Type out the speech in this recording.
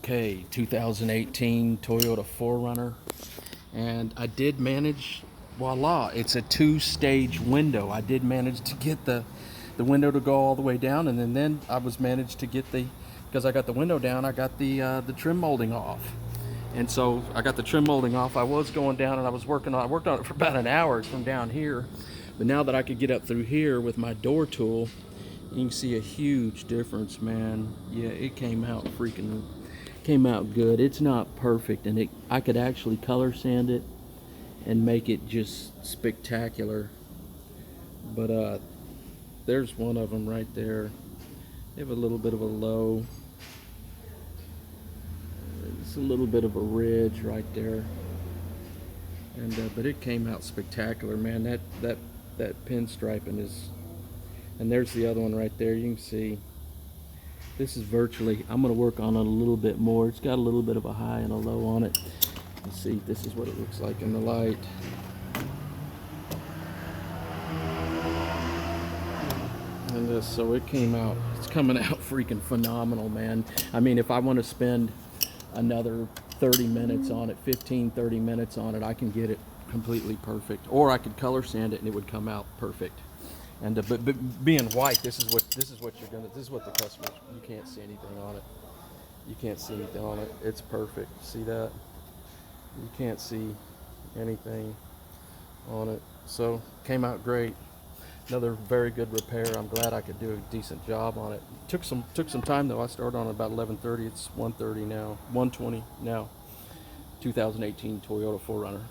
Okay, 2018 Toyota 4Runner, and I did manage, voila, it's a two-stage window. I did manage to get the window to go all the way down, and then I was managed to get because I got the window down, I got the trim molding off. And so I got the trim molding off. I was going down and I worked on it for about an hour from down here. But now that I could get up through here with my door tool, you can see a huge difference, man. Yeah, it came out good. It's not perfect, and I could actually color sand it and make it just spectacular. But there's one of them right there. They have a little bit of a low. It's a little bit of a ridge right there, and but it came out spectacular, man. That pinstriping is, and there's the other one right there. You can see this is virtually, I'm going to work on it a little bit more. It's got a little bit of a high and a low on it. Let's see, this is what it looks like in the light. And so it came out, it's coming out freaking phenomenal, man. I mean, if I want to spend another 30 minutes on it, 15-30 minutes on it, I can get it completely perfect. Or I could color sand it and it would come out perfect. And but being white, this is what the customers, you can't see anything on it. You can't see anything on it. It's perfect. See that? You can't see anything on it. So came out great. Another very good repair. I'm glad I could do a decent job on it. Took some time though. I started on about 11:30. It's 1:30 now. 1:20 now. 2018 Toyota 4Runner.